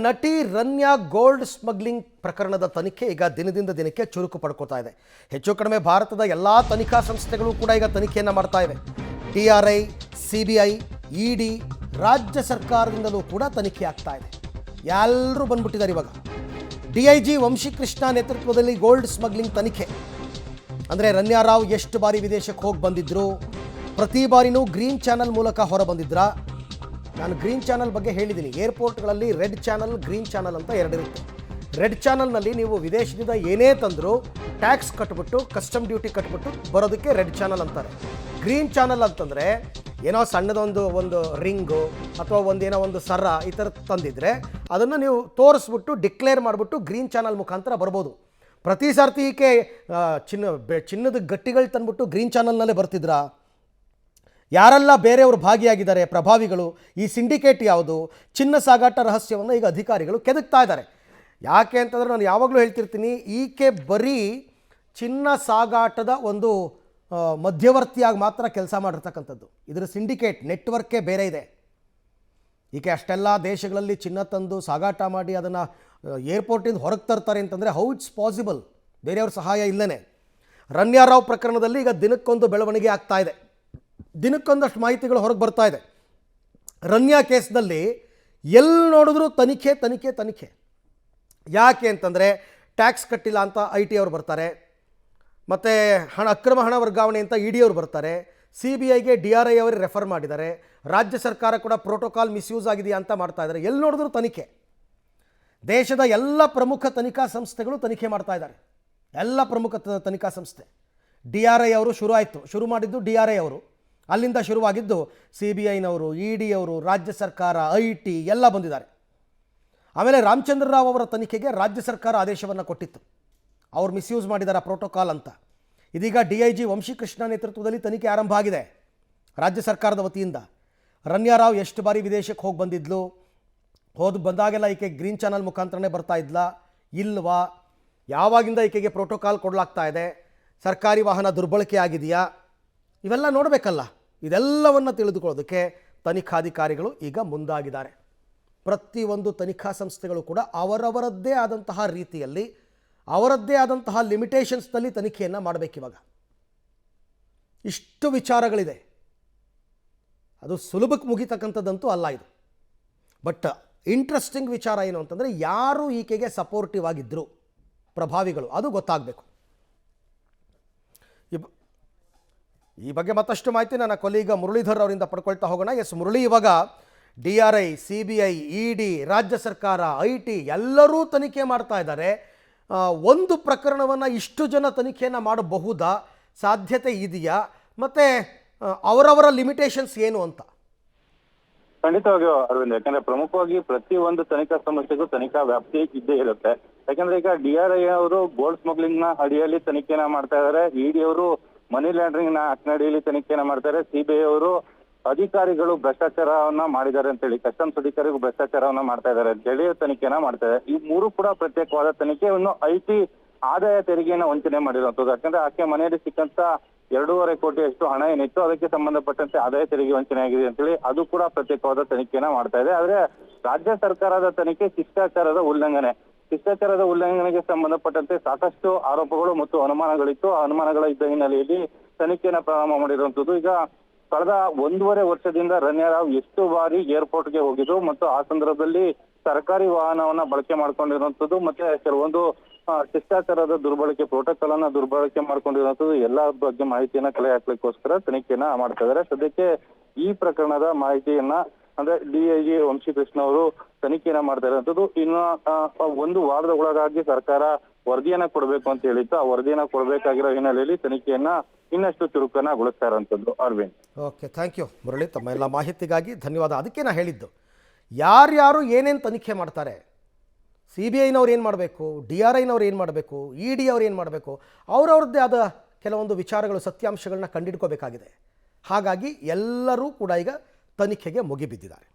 ನಟಿ Ranya gold smuggling ಪ್ರಕರಣದ ತನಿಖೆ ಈಗ ದಿನದಿಂದ ದಿನಕ್ಕೆ ಚುರುಕು ಪಡ್ಕೋತಾ ಇದೆ. ಹೆಚ್ಚು ಕಡಿಮೆ ಭಾರತದ ಎಲ್ಲ ತನಿಖಾ ಸಂಸ್ಥೆಗಳು ಕೂಡ ಈಗ ತನಿಖೆಯನ್ನು ಮಾಡ್ತಾ ಇವೆ. TRI, CBI, ED, ರಾಜ್ಯ ಸರ್ಕಾರದಿಂದಲೂ ಕೂಡ ತನಿಖೆ ಆಗ್ತಾ ಇದೆ. ಎಲ್ಲರೂ ಬಂದ್ಬಿಟ್ಟಿದ್ದಾರೆ ಇವಾಗ. DIG ವಂಶಿಕೃಷ್ಣ ನೇತೃತ್ವದಲ್ಲಿ ಗೋಲ್ಡ್ ಸ್ಮಗ್ಲಿಂಗ್ ತನಿಖೆ. ಅಂದರೆ ರನ್ಯಾ ರಾವ್ ಎಷ್ಟು ಬಾರಿ ವಿದೇಶಕ್ಕೆ ಹೋಗಿ ಬಂದಿದ್ರು, ಪ್ರತಿ ಬಾರಿನೂ ಗ್ರೀನ್ ಚಾನಲ್ ಮೂಲಕ ಹೊರ ಬಂದಿದ್ರಾ? ನಾನು ಗ್ರೀನ್ ಚಾನಲ್ ಬಗ್ಗೆ ಹೇಳಿದ್ದೀನಿ. ಏರ್ಪೋರ್ಟ್ಗಳಲ್ಲಿ ರೆಡ್ ಚಾನಲ್, ಗ್ರೀನ್ ಚಾನಲ್ ಅಂತ ಎರಡಿರುತ್ತೆ. ರೆಡ್ ಚಾನಲ್ನಲ್ಲಿ ನೀವು ವಿದೇಶದಿಂದ ಏನೇ ತಂದರೂ ಟ್ಯಾಕ್ಸ್ ಕಟ್ಬಿಟ್ಟು, ಕಸ್ಟಮ್ ಡ್ಯೂಟಿ ಕಟ್ಬಿಟ್ಟು ಬರೋದಕ್ಕೆ ರೆಡ್ ಚಾನಲ್ ಅಂತಾರೆ. ಗ್ರೀನ್ ಚಾನಲ್ ಅಂತಂದರೆ ಏನೋ ಸಣ್ಣದೊಂದು ರಿಂಗು ಅಥವಾ ಏನೋ ಒಂದು ಸರ ಈ ಥರ ತಂದಿದ್ರೆ ಅದನ್ನು ನೀವು ತೋರಿಸ್ಬಿಟ್ಟು ಡಿಕ್ಲೇರ್ ಮಾಡಿಬಿಟ್ಟು ಗ್ರೀನ್ ಚಾನಲ್ ಮುಖಾಂತರ ಬರ್ಬೋದು. ಪ್ರತಿ ಸಾರ್ತಿ ಈಕೆ ಚಿನ್ನದ ಗಟ್ಟಿಗಳು ತಂದ್ಬಿಟ್ಟು ಗ್ರೀನ್ ಚಾನಲ್ನಲ್ಲೇ ಬರ್ತಿದ್ರಾ? ಯಾರೆಲ್ಲ ಬೇರೆಯವರು ಭಾಗಿಯಾಗಿದ್ದಾರೆ, ಪ್ರಭಾವಿಗಳು, ಈ ಸಿಂಡಿಕೇಟ್ ಯಾವುದು, ಚಿನ್ನ ಸಾಗಾಟ ರಹಸ್ಯವನ್ನು ಈಗ ಅಧಿಕಾರಿಗಳು ಕೆದಕ್ತಾ ಇದ್ದಾರೆ. ಯಾಕೆ ಅಂತಂದರೆ ನಾನು ಯಾವಾಗಲೂ ಹೇಳ್ತಿರ್ತೀನಿ, ಈಕೆ ಬರೀ ಚಿನ್ನ ಸಾಗಾಟದ ಒಂದು ಮಧ್ಯವರ್ತಿಯಾಗಿ ಮಾತ್ರ ಕೆಲಸ ಮಾಡಿರ್ತಕ್ಕಂಥದ್ದು. ಇದರ ಸಿಂಡಿಕೇಟ್ ನೆಟ್ವರ್ಕೇ ಬೇರೆ ಇದೆ. ಈಕೆ ಅಷ್ಟೆಲ್ಲ ದೇಶಗಳಲ್ಲಿ ಚಿನ್ನ ತಂದು ಸಾಗಾಟ ಮಾಡಿ ಅದನ್ನು ಏರ್ಪೋರ್ಟಿಂದ ಹೊರಗೆ ತರ್ತಾರೆ ಅಂತಂದರೆ ಹೌ ಇಟ್ಸ್ ಪಾಸಿಬಲ್? ಬೇರೆಯವ್ರ ಸಹಾಯ ಇಲ್ಲೇ. ರನ್ಯಾ ರಾವ್ ಪ್ರಕರಣದಲ್ಲಿ ಈಗ ದಿನಕ್ಕೊಂದು ಬೆಳವಣಿಗೆ ಆಗ್ತಾ ಇದೆ, ದಿನಕ್ಕೊಂದಷ್ಟು ಮಾಹಿತಿಗಳು ಹೊರಗೆ ಬರ್ತಾ ಇದೆ. ರನ್ಯಾ ಕೇಸ್ನಲ್ಲಿ ಎಲ್ಲಿ ನೋಡಿದ್ರೂ ತನಿಖೆ ತನಿಖೆ ತನಿಖೆ. ಯಾಕೆ ಅಂತಂದರೆ ಟ್ಯಾಕ್ಸ್ ಕಟ್ಟಿಲ್ಲ ಅಂತ IT ಅವರು ಬರ್ತಾರೆ, ಮತ್ತು ಅಕ್ರಮ ಹಣ ವರ್ಗಾವಣೆ ಅಂತ ED ಅವರು ಬರ್ತಾರೆ, CBIಗೆ DRI ಅವರು ರೆಫರ್ ಮಾಡಿದ್ದಾರೆ, ರಾಜ್ಯ ಸರ್ಕಾರ ಕೂಡ ಪ್ರೋಟೋಕಾಲ್ ಮಿಸ್ಯೂಸ್ ಆಗಿದೆಯಾ ಅಂತ ಮಾಡ್ತಾ ಇದ್ದಾರೆ. ಎಲ್ಲಿ ನೋಡಿದ್ರೂ ತನಿಖೆ. ದೇಶದ ಎಲ್ಲ ಪ್ರಮುಖ ತನಿಖಾ ಸಂಸ್ಥೆಗಳು ತನಿಖೆ ಮಾಡ್ತಾ ಇದ್ದಾರೆ. ಎಲ್ಲ ಪ್ರಮುಖ ತನಿಖಾ ಸಂಸ್ಥೆ. DRI ಅವರು ಶುರು ಮಾಡಿದ್ದು DRI ಅವರು, ಅಲ್ಲಿಂದ ಶುರುವಾಗಿದ್ದು CBIನವರು, ED ಅವರು, ರಾಜ್ಯ ಸರ್ಕಾರ, IT ಎಲ್ಲ ಬಂದಿದ್ದಾರೆ. ಆಮೇಲೆ ರಾಮಚಂದ್ರ ರಾವ್ ಅವರ ತನಿಖೆಗೆ ರಾಜ್ಯ ಸರ್ಕಾರ ಆದೇಶವನ್ನು ಕೊಟ್ಟಿತ್ತು. ಅವ್ರು ಮಿಸ್ಯೂಸ್ ಮಾಡಿದ್ದಾರೆ ಪ್ರೋಟೋಕಾಲ್ ಅಂತ. ಇದೀಗ DIG ವಂಶಿಕೃಷ್ಣ ನೇತೃತ್ವದಲ್ಲಿ ತನಿಖೆ ಆರಂಭ ಆಗಿದೆ ರಾಜ್ಯ ಸರ್ಕಾರದ ವತಿಯಿಂದ. ರನ್ಯಾ ರಾವ್ ಎಷ್ಟು ಬಾರಿ ವಿದೇಶಕ್ಕೆ ಹೋಗಿ ಬಂದಿದ್ಲು, ಬಂದಾಗೆಲ್ಲ ಈಕೆ ಗ್ರೀನ್ ಚಾನಲ್ ಮುಖಾಂತರನೇ ಬರ್ತಾ ಇದ್ಲಾ ಇಲ್ವಾ, ಯಾವಾಗಿಂದ ಈಕೆಗೆ ಪ್ರೋಟೋಕಾಲ್ ಕೊಡಲಾಗ್ತಾ ಇದೆ, ಸರ್ಕಾರಿ ವಾಹನ ದುರ್ಬಳಕೆ ಆಗಿದೆಯಾ, ಇವೆಲ್ಲ ನೋಡಬೇಕಲ್ಲ. ಇದೆಲ್ಲವನ್ನು ತಿಳಿದುಕೊಳ್ಳೋದಕ್ಕೆ ತನಿಖಾಧಿಕಾರಿಗಳು ಈಗ ಮುಂದಾಗಿದ್ದಾರೆ. ಪ್ರತಿಯೊಂದು ತನಿಖಾ ಸಂಸ್ಥೆಗಳು ಕೂಡ ಅವರವರದ್ದೇ ಆದಂತಹ ರೀತಿಯಲ್ಲಿ, ಅವರದ್ದೇ ಆದಂತಹ ಲಿಮಿಟೇಷನ್ಸ್ನಲ್ಲಿ ತನಿಖೆಯನ್ನು ಮಾಡಬೇಕಿವಾಗ. ಇಷ್ಟು ವಿಚಾರಗಳಿದೆ, ಅದು ಸುಲಭಕ್ಕೆ ಮುಗಿತಕ್ಕಂಥದ್ದಂತೂ ಅಲ್ಲ ಇದು. ಬಟ್ ಇಂಟ್ರೆಸ್ಟಿಂಗ್ ವಿಚಾರ ಏನು ಅಂತಂದರೆ, ಯಾರು ಈಕೆಗೆ ಸಪೋರ್ಟಿವ್ ಆಗಿದ್ದರು ಪ್ರಭಾವಿಗಳು, ಅದು ಗೊತ್ತಾಗಬೇಕು. ಈ ಬಗ್ಗೆ ಮತ್ತಷ್ಟು ಮಾಹಿತಿ ನನ್ನ ಕೊಲೀಗ ಮುರಳೀಧರ್ ಅವರಿಂದ ಪಡ್ಕೊಳ್ತಾ ಹೋಗೋಣ. ಎಸ್ ಮುರಳಿ, ಇವಾಗ DRI, CBI, ED, ರಾಜ್ಯ ಸರ್ಕಾರ, IT ಎಲ್ಲರೂ ತನಿಖೆ ಮಾಡ್ತಾ ಇದ್ದಾರೆ. ಒಂದು ಪ್ರಕರಣವನ್ನು ಇಷ್ಟು ಜನ ತನಿಖೆಯನ್ನು ಮಾಡಬಹುದಾ, ಸಾಧ್ಯತೆ ಇದೆಯಾ, ಮತ್ತು ಅವರವರ ಲಿಮಿಟೇಷನ್ಸ್ ಏನು ಅಂತ? ಖಂಡಿತವಾಗಿಯೂ ಅರವಿಂದ್, ಯಾಕಂದ್ರೆ ಪ್ರಮುಖವಾಗಿ ಪ್ರತಿ ಒಂದು ತನಿಖಾ ಸಂಸ್ಥೆಗೂ ತನಿಖಾ ವ್ಯಾಪ್ತಿ ಇದ್ದೇ ಇರುತ್ತೆ. ಯಾಕಂದ್ರೆ ಈಗ DRI ಅವರು ಗೋಲ್ಡ್ ಸ್ಮಗ್ಲಿಂಗ್ ನ ಅಡಿಯಲ್ಲಿ ತನಿಖೆನ ಮಾಡ್ತಾ ಇದ್ದಾರೆ, ED ಅವರು ಮನಿ ಲ್ಯಾಂಡ್ರಿಂಗ್ ನ ಅಡಿಯಲ್ಲಿ ತನಿಖೆನ ಮಾಡ್ತಾರೆ, CBI ಅವರು ಅಧಿಕಾರಿಗಳು ಭ್ರಷ್ಟಾಚಾರವನ್ನ ಮಾಡಿದ್ದಾರೆ ಅಂತೇಳಿ, ಕಸ್ಟಮ್ಸ್ ಅಧಿಕಾರಿಗಳು ಭ್ರಷ್ಟಾಚಾರವನ್ನ ಮಾಡ್ತಾ ಇದ್ದಾರೆ ಅಂತೇಳಿ ತನಿಖೆನ ಮಾಡ್ತಾ ಇದ್ದಾರೆ. ಈ ಮೂರು ಕೂಡ ಪ್ರತ್ಯೇಕವಾದ ತನಿಖೆ. ಇನ್ನು IT ಆದಾಯ ತೆರಿಗೆಯನ್ನ ವಂಚನೆ ಮಾಡಿರುವಂತದ್ದು. ಯಾಕಂದ್ರೆ ಆಕೆ ಮನೆಯಲ್ಲಿ ಸಿಕ್ಕಂತ 2.5 ಕೋಟಿಯಷ್ಟು ಹಣ ಏನಿತ್ತು, ಅದಕ್ಕೆ ಸಂಬಂಧಪಟ್ಟಂತೆ ಆದಾಯ ತೆರಿಗೆ ವಂಚನೆ ಆಗಿದೆ ಅಂತೇಳಿ ಅದು ಕೂಡ ಪ್ರತ್ಯೇಕವಾದ ತನಿಖೆನ ಮಾಡ್ತಾ ಇದೆ. ಆದ್ರೆ ರಾಜ್ಯ ಸರ್ಕಾರದ ತನಿಖೆ ಶಿಷ್ಟಾಚಾರದ ಉಲ್ಲಂಘನೆಗೆ ಸಂಬಂಧಪಟ್ಟಂತೆ ಸಾಕಷ್ಟು ಆರೋಪಗಳು ಮತ್ತು ಅನುಮಾನಗಳಿತ್ತು. ಆ ಅನುಮಾನಗಳ ಇದ್ದ ಹಿನ್ನೆಲೆಯಲ್ಲಿ ತನಿಖೆನ ಪ್ರಾರಂಭ ಮಾಡಿರುವಂತದ್ದು. ಈಗ ಕಳೆದ 1.5 ವರ್ಷದಿಂದ ರನ್ಯಾ ರಾವ್ ಎಷ್ಟು ಬಾರಿ ಏರ್ಪೋರ್ಟ್ಗೆ ಹೋಗಿದ್ರು ಮತ್ತು ಆ ಸಂದರ್ಭದಲ್ಲಿ ಸರ್ಕಾರಿ ವಾಹನವನ್ನ ಬಳಕೆ ಮಾಡ್ಕೊಂಡಿರುವಂತದ್ದು, ಮತ್ತೆ ಕೆಲವೊಂದು ಶಿಷ್ಟಾಚಾರದ ದುರ್ಬಳಕೆ, ಪ್ರೋಟೋಕಾಲ್ ಅನ್ನ ದುರ್ಬಳಕೆ ಮಾಡ್ಕೊಂಡಿರುವಂತದ್ದು, ಎಲ್ಲ ಬಗ್ಗೆ ಮಾಹಿತಿಯನ್ನ ಕಲೆ ಹಾಕ್ಲಿಕ್ಕೋಸ್ಕರ ತನಿಖೆಯನ್ನ ಮಾಡ್ತಾ ಇದ್ದಾರೆ. ಸದ್ಯಕ್ಕೆ ಈ ಪ್ರಕರಣದ ಮಾಹಿತಿಯನ್ನ ಅಂದ್ರೆ DIG ವಂಶಿಕೃಷ್ಣ ಅವರು ತನಿಖೆಯನ್ನ ಮಾಡ್ತಾ ಇರುವಂತದ್ದು. ಇನ್ನು 1 ವಾರದ ಒಳಗಾಗಿ ಸರ್ಕಾರ ವರದಿಯನ್ನ ಕೊಡಬೇಕು ಅಂತ ಹೇಳಿತ್ತು. ಆ ವರದಿಯನ್ನ ಕೊಡಬೇಕಾಗಿರೋ ಹಿನ್ನೆಲೆಯಲ್ಲಿ ತನಿಖೆಯನ್ನ ಇನ್ನಷ್ಟು ಚುರುಕನ್ನಗೊಳಿಸ್ತಾ ಇರುವಂತದ್ದು. Arvind, okay, thank you Murali, ತಮ್ಮ ಎಲ್ಲ ಮಾಹಿತಿಗಾಗಿ ಧನ್ಯವಾದ. ಅದಕ್ಕೆ ನಾ ಹೇಳಿದ್ದು, ಯಾರ್ಯಾರು ಏನೇನು ತನಿಖೆ ಮಾಡ್ತಾರೆ, CBIನವ್ರು ಏನು ಮಾಡಬೇಕು, DRIನವ್ರು ಏನು ಮಾಡಬೇಕು, ED ಅವ್ರು ಏನು ಮಾಡಬೇಕು, ಅವ್ರವ್ರದ್ದೇ ಆದ ಕೆಲವೊಂದು ವಿಚಾರಗಳು, ಸತ್ಯಾಂಶಗಳನ್ನ ಕಂಡಿಡ್ಕೋಬೇಕಾಗಿದೆ. ಹಾಗಾಗಿ ಎಲ್ಲರೂ ಕೂಡ ಈಗ ತನಿಖೆಗೆ ಮುಗಿಬಿದ್ದಿದ್ದಾರೆ.